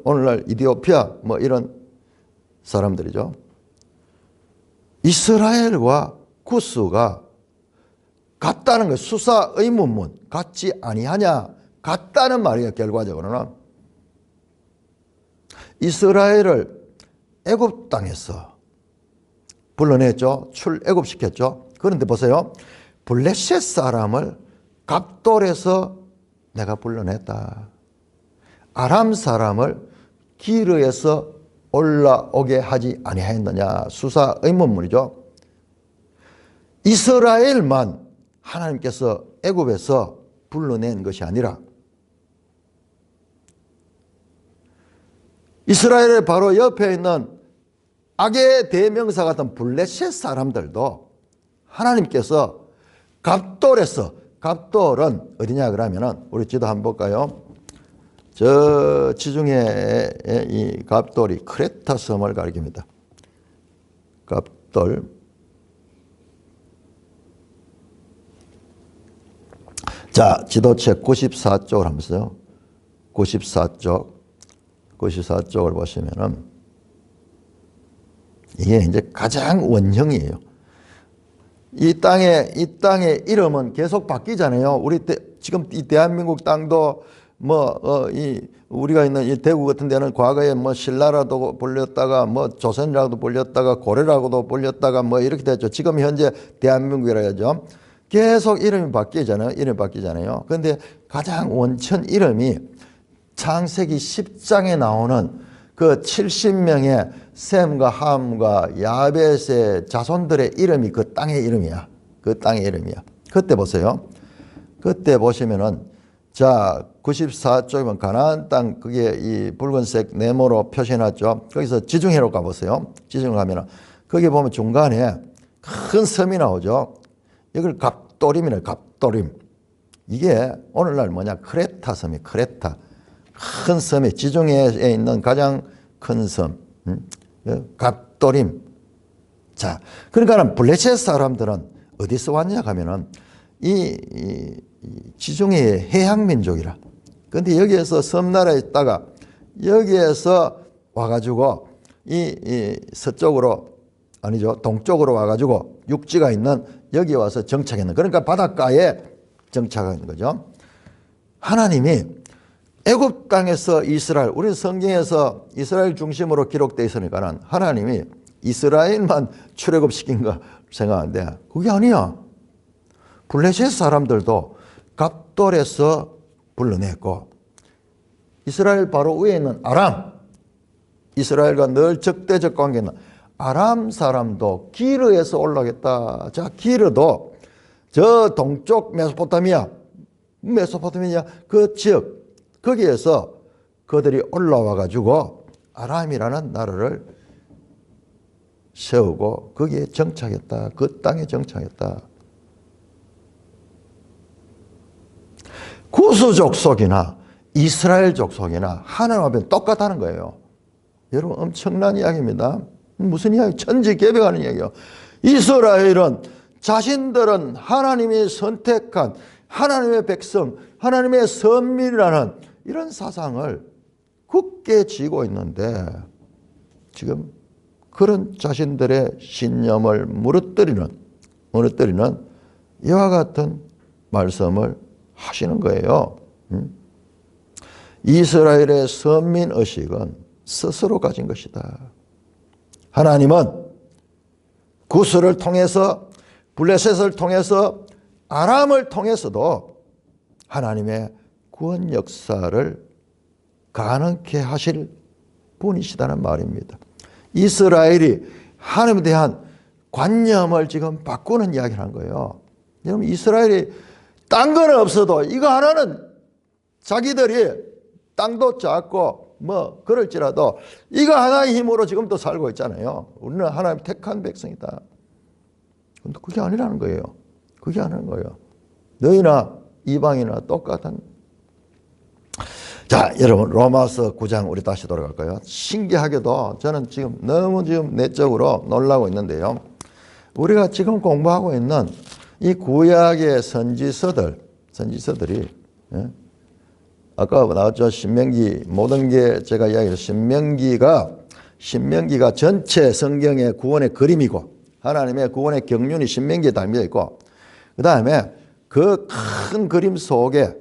오늘날 이디오피아 뭐 이런 사람들이죠. 이스라엘과 구스가 같다는 거예요. 수사 의문문. 같지 아니하냐. 같다는 말이에요. 결과적으로는. 이스라엘을 애굽 땅에서 불러냈죠. 출애굽시켰죠. 그런데 보세요. 블레셋 사람을 갑돌에서 내가 불러냈다. 아람 사람을 기르에서 올라오게 하지 아니하였느냐. 수사 의문문이죠. 이스라엘만 하나님께서 애굽에서 불러낸 것이 아니라 이스라엘의 바로 옆에 있는 악의 대명사 같은 블레셋 사람들도 하나님께서 갑돌에서, 갑돌은 어디냐 그러면은 우리 지도 한번 볼까요? 저 지중해 이 갑돌이 크레타 섬을 가리킵니다. 갑돌. 자, 지도책 94쪽을 한번 보세요. 94쪽을 보시면은 이게 이제 가장 원형이에요. 이 땅의 이름은 계속 바뀌잖아요. 지금 이 대한민국 땅도 우리가 있는 이 대구 같은 데는 과거에 신라라도 불렸다가 조선이라고도 불렸다가 고려라고도 불렸다가 이렇게 됐죠. 지금 현재 대한민국이라 하죠. 계속 이름이 바뀌잖아요. 그런데 가장 원천 이름이 창세기 10장에 나오는 그 70명의 셈과 함과 야벳의 자손들의 이름이 그 땅의 이름이야. 그 땅의 이름이야. 그때 보세요. 그때 보시면은 자 94쪽이면 가나안 땅 그게 이 붉은색 네모로 표시해놨죠. 거기서 지중해로 가보세요. 지중해 가면은 거기 보면 중간에 큰 섬이 나오죠. 이걸 갑도림이네. 갑도림. 이게 오늘날 뭐냐 크레타 섬이 크레타. 큰 섬이 지중해에 있는 가장 큰 섬. 갑도림. 자, 그러니까 블레셋 사람들은 어디서 왔냐 하면은 이 지중해의 해양민족이라. 근데 여기에서 섬나라에 있다가 여기에서 와가지고 이 서쪽으로 아니죠. 동쪽으로 와가지고 육지가 있는 여기 와서 정착했는. 그러니까 바닷가에 정착한 거죠. 하나님이 애굽 땅에서 이스라엘, 우리 성경에서 이스라엘 중심으로 기록되어 있으니까는 하나님이 이스라엘만 출애굽시킨 거 생각하는데 그게 아니야. 블레셋 사람들도 갑돌에서 불러냈고 이스라엘 바로 위에 있는 아람, 이스라엘과 늘 적대적 관계 있는 아람 사람도 기르에서 올라오겠다. 자, 기르도 저 동쪽 메소포타미아 그 지역 거기에서 그들이 올라와 가지고 아람이라는 나라를 세우고 거기에 정착했다. 그 땅에 정착했다. 구수 족속이나 이스라엘 족속이나 하나님 앞에 똑같다는 거예요. 여러분 엄청난 이야기입니다. 무슨 이야기? 천지개벽하는 이야기예요. 이스라엘은 자신들은 하나님이 선택한 하나님의 백성, 하나님의 선민이라는 이런 사상을 굳게 쥐고 있는데 지금 그런 자신들의 신념을 무너뜨리는 이와 같은 말씀을 하시는 거예요. 이스라엘의 선민의식은 스스로 가진 것이다. 하나님은 구스를 통해서 블레셋을 통해서 아람을 통해서도 하나님의 구원 역사를 가능케 하실 분이시다는 말입니다. 이스라엘이 하나님에 대한 관념을 지금 바꾸는 이야기를 한 거예요. 여러분 이스라엘이 딴 건 없어도 이거 하나는 자기들이 땅도 작고 그럴지라도 이거 하나의 힘으로 지금도 살고 있잖아요. 우리는 하나님 택한 백성이다. 근데 그게 아니라는 거예요. 그게 아니라는 거예요. 너희나 이방이나 똑같은. 자, 여러분 로마서 9장 우리 다시 돌아갈까요? 신기하게도 저는 지금 너무 내적으로 놀라고 있는데요. 우리가 지금 공부하고 있는 이 구약의 선지서들이 아까 나왔죠. 신명기 모든 게 제가 이야기했죠. 신명기가 전체 성경의 구원의 그림이고 하나님의 구원의 경륜이 신명기에 담겨 있고 그 다음에 그 큰 그림 속에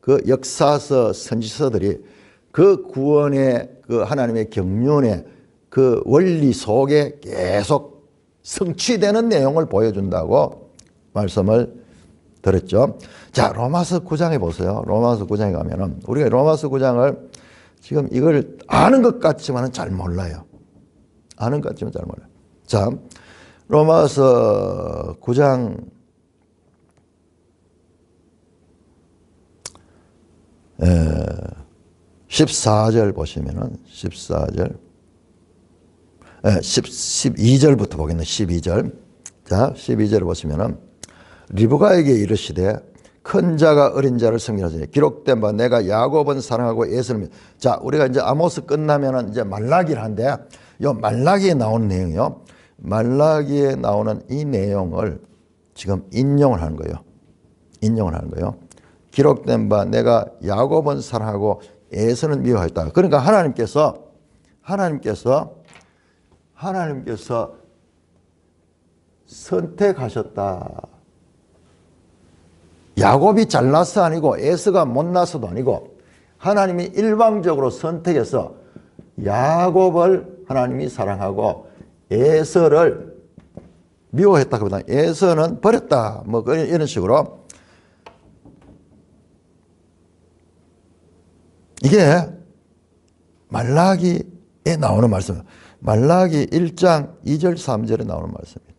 그 역사서 선지서들이 그 구원의 그 하나님의 경륜의 그 원리 속에 계속 성취되는 내용을 보여준다고 말씀을 들었죠. 자, 로마서 9장에 보세요. 로마서 9장에 가면은 우리가 로마서 9장을 지금 이걸 아는 것 같지만은 잘 몰라요. 아는 것 같지만 잘 몰라요. 자, 로마서 9장 14절 보시면은 14절 12절부터 보겠네. 12절. 자, 12절을 보시면은 리브가에게 이르시되 큰 자가 어린 자를 승리하시니 기록된 바 내가 야곱은 사랑하고 에서는. 자, 우리가 이제 아모스 끝나면은 이제 말라기를 한데, 요 말라기에 나오는 내용이요. 말라기에 나오는 이 내용을 지금 인용을 하는 거예요. 인용을 하는 거예요. 기록된 바 내가 야곱은 사랑하고 에서는 미워했다. 그러니까 하나님께서 선택하셨다. 야곱이 잘나서 아니고 에서가 못나서도 아니고 하나님이 일방적으로 선택해서 야곱을 하나님이 사랑하고 에서를 미워했다기보다 에서는 버렸다. 뭐 이런 식으로. 이게 말라기에 나오는 말씀이에요. 말라기 1장 2절 3절에 나오는 말씀입니다.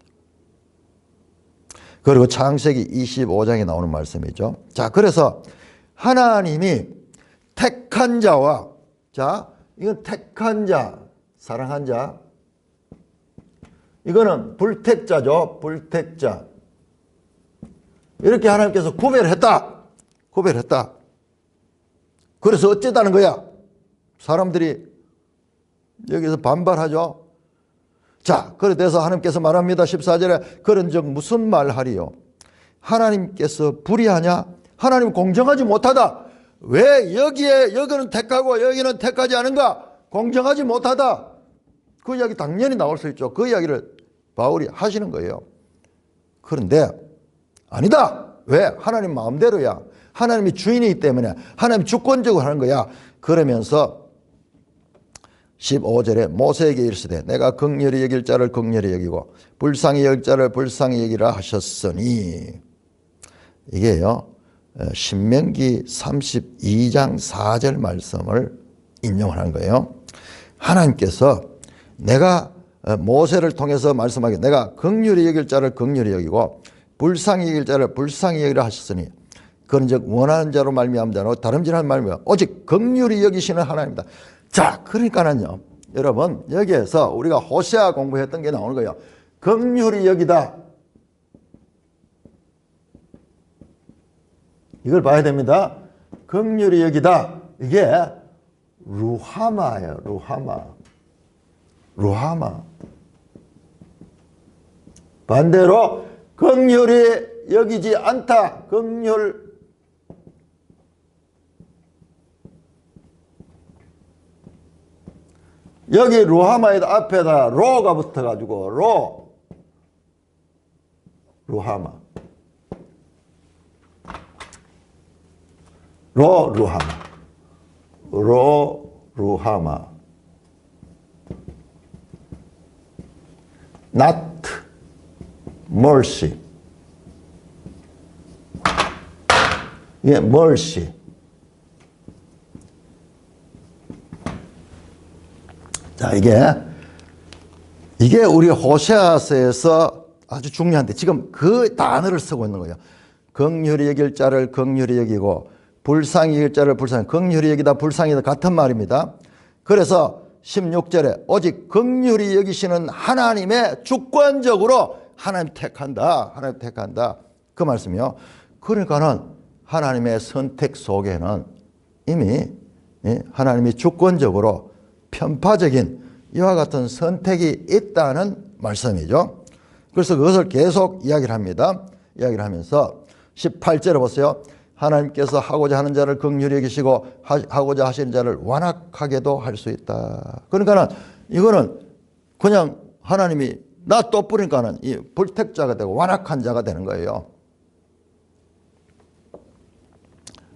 그리고 창세기 25장에 나오는 말씀이죠. 자, 그래서 하나님이 택한 자와, 자, 이건 택한 자, 사랑한 자, 이거는 불택자죠. 불택자. 이렇게 하나님께서 구별했다. 구별했다. 그래서 어쨌다는 거야? 사람들이 여기서 반발하죠. 자, 그래서 하나님께서 말합니다. 14절에 그런즉 무슨 말하리요? 하나님께서 불의하냐? 하나님 공정하지 못하다. 왜 여기는 택하고 여기는 택하지 않은가? 공정하지 못하다. 그 이야기 당연히 나올 수 있죠. 그 이야기를 바울이 하시는 거예요. 그런데 아니다. 왜? 하나님 마음대로야. 하나님이 주인이기 때문에 하나님이 주권적으로 하는 거야. 그러면서 15절에 모세에게 이르시되 내가 긍휼히 여길 자를 긍휼히 여기고 불쌍히 여길 자를 불쌍히 여기라 하셨으니, 이게요 신명기 32장 4절 말씀을 인용하는 거예요. 하나님께서 내가 모세를 통해서 말씀하기 내가 긍휼히 여길 자를 긍휼히 여기고 불쌍히 여길 자를 불쌍히 여기라 하셨으니 그런즉 원하는 자로 말미암다 다름질하는 말미암아 오직 긍휼히 여기시는 하나님이다. 자, 그러니까는요, 여러분, 여기에서 우리가 호세아 공부했던 게 나오는 거예요. 긍휼히 여기다. 이걸 봐야 됩니다. 긍휼히 여기다. 이게 루하마예요. 루하마. 반대로 긍휼히 여기지 않다. 긍휼. 여기 루하마의 앞에다 로가 붙어가지고 루하마. 루하마. not mercy. 예, mercy. 자, 이게 우리 호세아서에서 아주 중요한데 지금 그 단어를 쓰고 있는 거예요. 긍휼히 여길 자를 긍휼히 여기고 불쌍히 여길 자를 불쌍히. 긍휼히 여기다 불쌍히 여기다 같은 말입니다. 그래서 16절에 오직 긍휼히 여기시는 하나님의 주권적으로 하나님 택한다. 하나님 택한다. 그 말씀이요. 그러니까는 하나님의 선택 속에는 이미 하나님이 주권적으로 편파적인 이와 같은 선택이 있다는 말씀이죠. 그래서 그것을 계속 이야기를 합니다. 이야기를 하면서 18절에 보세요. 하나님께서 하고자 하는 자를 긍휼히 여기시고 하고자 하시는 자를 완악하게도 할 수 있다. 그러니까는 이거는 그냥 하나님이 나 또 뿌리니까는 이 불택자가 되고 완악한 자가 되는 거예요.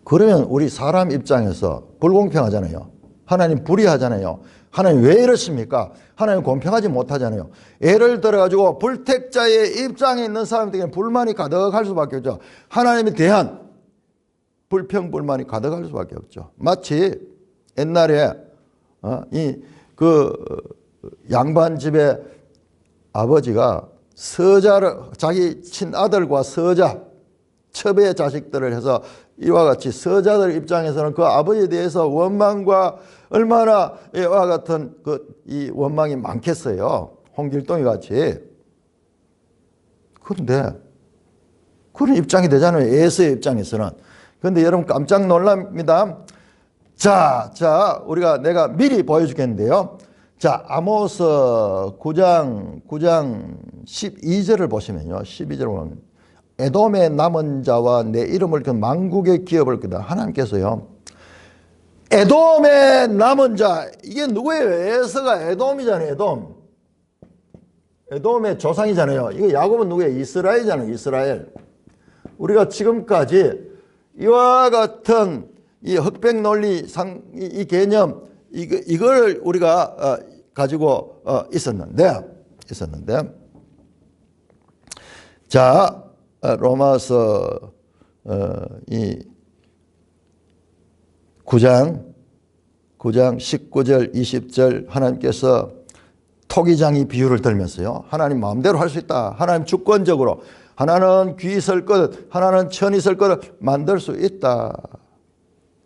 그러면 우리 사람 입장에서 불공평하잖아요. 하나님 불의하잖아요. 하나님 왜 이러십니까? 하나님 공평하지 못하잖아요. 예를 들어가지고 불택자의 입장에 있는 사람들에게는 불만이 가득할 수밖에 없죠. 하나님에 대한 불평불만이 가득할 수밖에 없죠. 마치 옛날에 양반 집에 아버지가 서자를 자기 친아들과 서자 첩의 자식들을 해서 이와 같이 서자들 입장에서는 그 아버지에 대해서 원망과 얼마나 이와 같은 이 원망이 많겠어요. 홍길동이 같이. 그런데 그런 입장이 되잖아요. 에서의 입장에서는. 그런데 여러분 깜짝 놀랍니다. 자, 내가 미리 보여주겠는데요. 자, 아모스 9장 12절을 보시면요. 12절을 보면 에돔의 남은 자와 내 이름을 그 만국의 기업을 그다 하나님께서요. 에돔의 남은 자, 이게 누구예요? 에서가 에돔이잖아요. 에돔의 조상이잖아요. 이거 야곱은 누구예요? 이스라엘이잖아요. 이스라엘. 우리가 지금까지 이와 같은 이 흑백 논리 이 개념 이걸 우리가 가지고 있었는데 자, 로마서 이 9장 19절 20절 하나님께서 토기장이 비유를 들면서요. 하나님 마음대로 할 수 있다. 하나님 주권적으로 하나는 귀 있을 것, 하나는 천 있을 것을 만들 수 있다.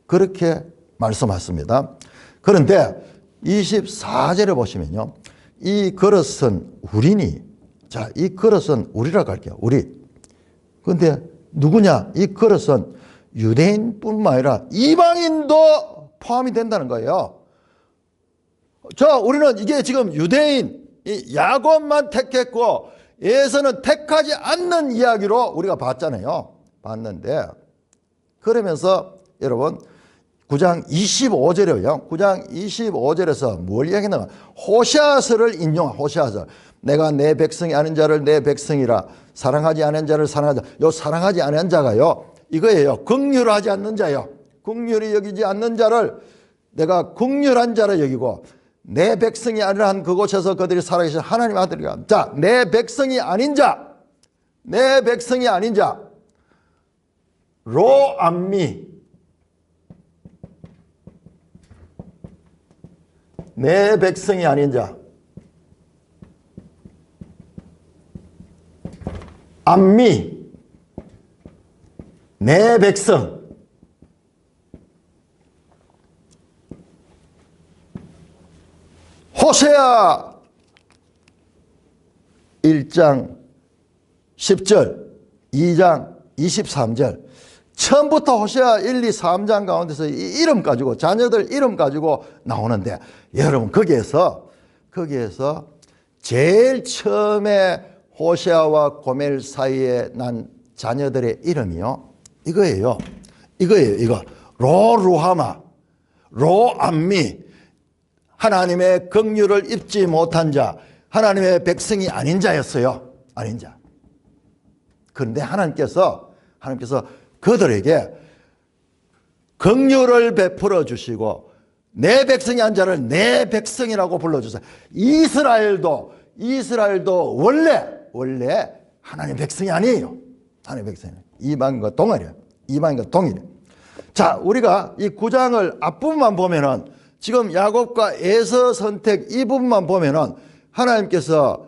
그렇게 말씀하십니다. 그런데 24절에 보시면요. 이 그릇은 우리니. 자, 이 그릇은 우리라고 할게요. 우리. 그런데 누구냐? 이 그릇은 유대인뿐만 아니라 이방인도 포함이 된다는 거예요. 자, 우리는 이게 지금 유대인, 야곱만 택했고 에서는 택하지 않는 이야기로 우리가 봤잖아요. 봤는데 그러면서 여러분 9장 25절에요. 9장 25절에서 뭘 이야기하냐? 호세아서를 호세아서. 내가 내 백성이 아는 자를 내 백성이라 사랑하지 않은 자를 사랑하자. 요 사랑하지 않은 자가요. 이거예요. 긍휼하지 않는 자요. 긍휼히 여기지 않는 자를 내가 긍휼한 자로 여기고 내 백성이 아니라 한 그곳에서 그들이 살아계신 하나님 아들이라. 자, 내 백성이 아닌 자. 내 백성이 아닌 자. 로암미. 내 백성이 아닌 자. 암미. 내 백성. 호세아 1장 10절, 2장 23절. 처음부터 호세아 1, 2, 3장 가운데서 이 이름 가지고 자녀들 이름 가지고 나오는데 여러분 거기에서 제일 처음에 호세아와 고멜 사이에 난 자녀들의 이름이요. 이거. 로루하마, 로암미. 하나님의 긍휼을 입지 못한 자, 하나님의 백성이 아닌 자였어요. 아닌 자. 그런데 하나님께서 그들에게 긍휼을 베풀어 주시고 내 백성이 한 자를 내 백성이라고 불러주세요. 이스라엘도 원래 하나님의 백성이 아니에요. 하나님의 백성이 이방인과 동일이에요. 자, 우리가 이 9장을 앞부분만 보면은 지금 야곱과 에서 선택 이 부분만 보면은 하나님께서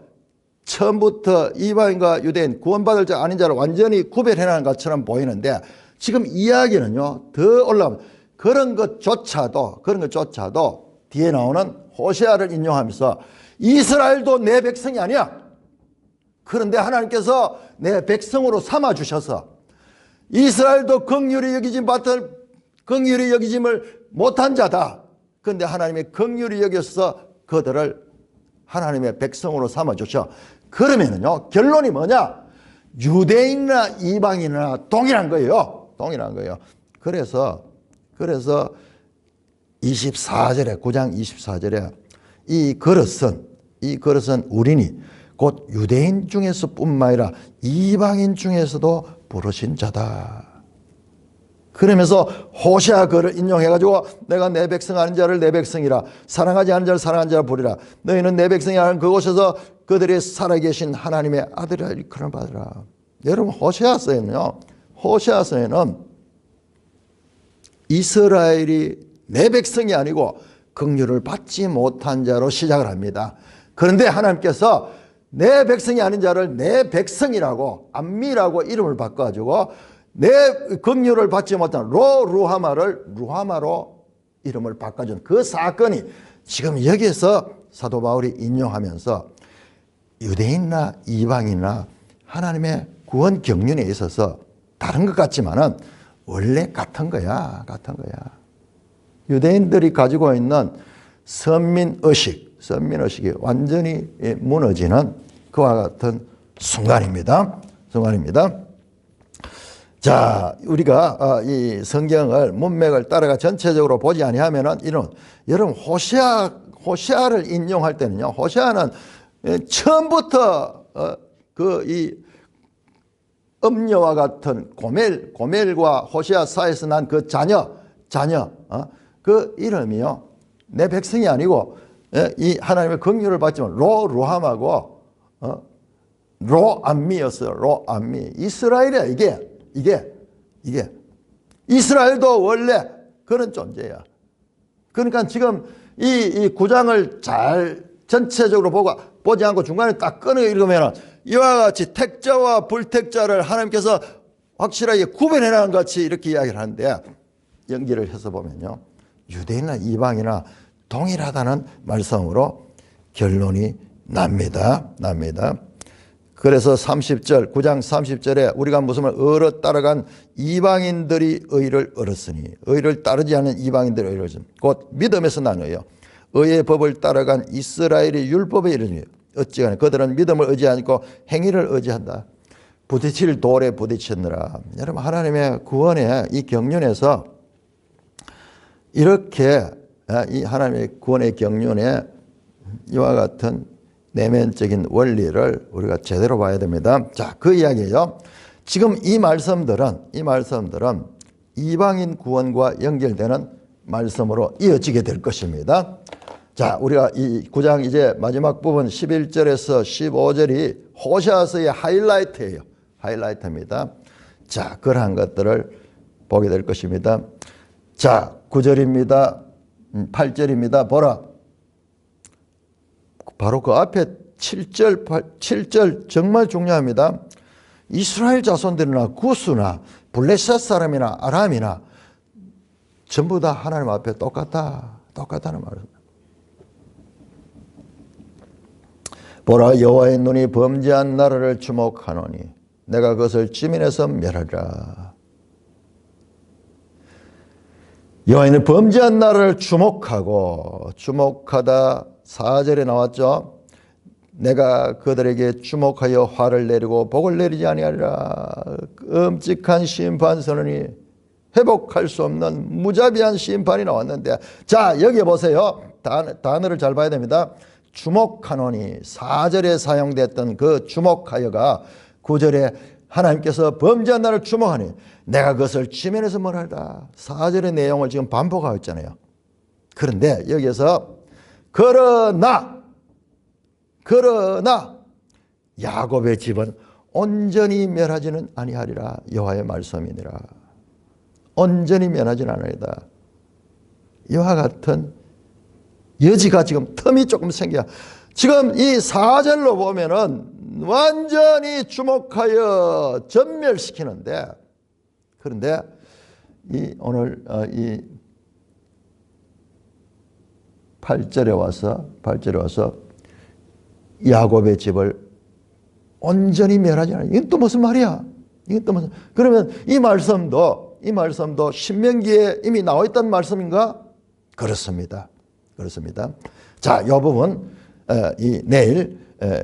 처음부터 이방인과 유대인 구원받을 자 아닌 자를 완전히 구별해놓은 것처럼 보이는데 지금 이야기는요 더 올라가면 그런 것조차도 뒤에 나오는 호세아를 인용하면서 이스라엘도 내 백성이 아니야. 그런데 하나님께서 내 백성으로 삼아주셔서 이스라엘도 긍휼히 여기짐을 못한 자다. 그런데 하나님의 긍휼히 여겨서 그들을 하나님의 백성으로 삼아주셔. 그러면은요 결론이 뭐냐? 유대인이나 이방인이나 동일한 거예요. 그래서 24절에 9장 24절에 이 그릇은 우리니 곧 유대인 중에서 뿐만 아니라 이방인 중에서도 부르신 자다. 그러면서 호세아 그를 인용해가지고 내가 내 백성 아는 자를 내 백성이라 사랑하지 않은 자를 사랑하는 자라 부리라. 너희는 내 백성이 아는 그곳에서 그들이 살아계신 하나님의 아들이라 일컬음 받으라. 여러분 호세아서에는 이스라엘이 내 백성이 아니고 긍휼을 받지 못한 자로 시작을 합니다. 그런데 하나님께서 내 백성이 아닌 자를 내 백성이라고 암미라고 이름을 바꿔가지고 내 긍휼을 받지 못한 루하마를 루하마로 이름을 바꿔준 그 사건이 지금 여기에서 사도 바울이 인용하면서 유대인이나 이방인이나 하나님의 구원 경륜에 있어서 다른 것 같지만은 원래 같은 거야. 같은 거야. 유대인들이 가지고 있는 선민의식이 완전히 무너지는 그와 같은 순간입니다. 자, 우리가 이 성경을 문맥을 따라가 전체적으로 보지 아니하면은 여러분 호세아를 인용할 때는요. 호세아는 처음부터 이 음녀와 같은 고멜과 호세아 사이에서 난 그 자녀 그 이름이요. 내 백성이 아니고 이 하나님의 긍휼을 받지만 루함하고 로암미였어요. 로암미. 이스라엘이야 이게 이스라엘도 원래 그런 존재야. 그러니까 지금 이 구장을 잘 전체적으로 보지 않고 중간에 딱 끊어 읽으면 이와 같이 택자와 불택자를 하나님께서 확실하게 구별해라는 같이 이렇게 이야기를 하는데 연기를 해서 보면요. 유대인이나 이방이나 동일하다는 말씀으로 결론이 납니다. 그래서 30절, 9장 30절에 우리가 무슨 말 의로 따라간 이방인들이 의를 얻었으니 의를 따르지 않는 이방인들이 의를 얻었으니 곧 믿음에서 난 의요. 의의 법을 따라간 이스라엘의 율법에 이르니 어찌간에 그들은 믿음을 의지하지 않고 행위를 의지한다. 부딪힐 돌에 부딪혔느라. 여러분 하나님의 구원의 이 경륜에서 이렇게 이 하나님의 구원의 경륜에 이와 같은 내면적인 원리를 우리가 제대로 봐야 됩니다. 자, 그 이야기예요. 지금 이 말씀들은 이방인 구원과 연결되는 말씀으로 이어지게 될 것입니다. 자, 우리가 이 9장 이제 마지막 부분 11절에서 15절이 호세아서의 하이라이트입니다. 자, 그러한 것들을 보게 될 것입니다. 자, 9절입니다. 8절입니다. 보라. 바로 그 앞에 7절 정말 중요합니다. 이스라엘 자손들이나 구스나 블레셋 사람이나 아람이나 전부 다 하나님 앞에 똑같다는 말입니다. 보라 여호와의 눈이 범죄한 나라를 주목하노니 내가 그것을 지면에서 멸하리라. 여호와는 범죄한 나라를 주목하다 4절에 나왔죠. 내가 그들에게 주목하여 화를 내리고 복을 내리지 아니하리라. 끔찍한 심판 선언이 회복할 수 없는 무자비한 심판이 나왔는데 자 여기 보세요. 단어를 잘 봐야 됩니다. 주목하노니 4절에 사용됐던 그 주목하여가 9절에 하나님께서 범죄한 나를 주목하니 내가 그것을 지면에서 멸하리라. 4절의 내용을 지금 반복하고 있잖아요. 그런데 여기에서 그러나 야곱의 집은 온전히 멸하지는 아니하리라. 여호와의 말씀이니라. 온전히 멸하지는 아니하리라. 이와 같은 여지가 지금 틈이 조금 생겨. 지금 이 4절로 보면은 완전히 주목하여 전멸시키는데 그런데 오늘 이 8절에 와서 야곱의 집을 온전히 멸하지 않아요. 이건 또 무슨 말이야? 그러면 이 말씀도 신명기에 이미 나와 있다는 말씀인가? 그렇습니다. 자, 이 부분 내일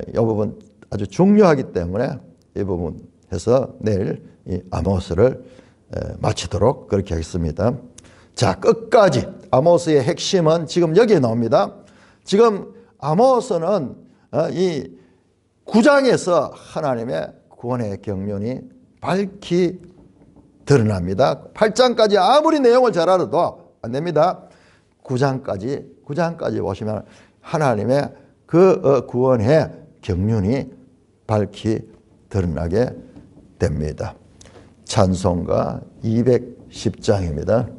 이 부분 아주 중요하기 때문에 이 부분 해서 내일 이 아모스를 마치도록 그렇게 하겠습니다. 자, 끝까지 아모스의 핵심은 지금 여기에 나옵니다. 지금 아모스는 이 9장에서 하나님의 구원의 경륜이 밝히 드러납니다. 8장까지 아무리 내용을 잘 알아도 안 됩니다. 9장까지 보시면 하나님의 그 구원의 경륜이 밝히 드러나게 됩니다. 찬송가 210장입니다.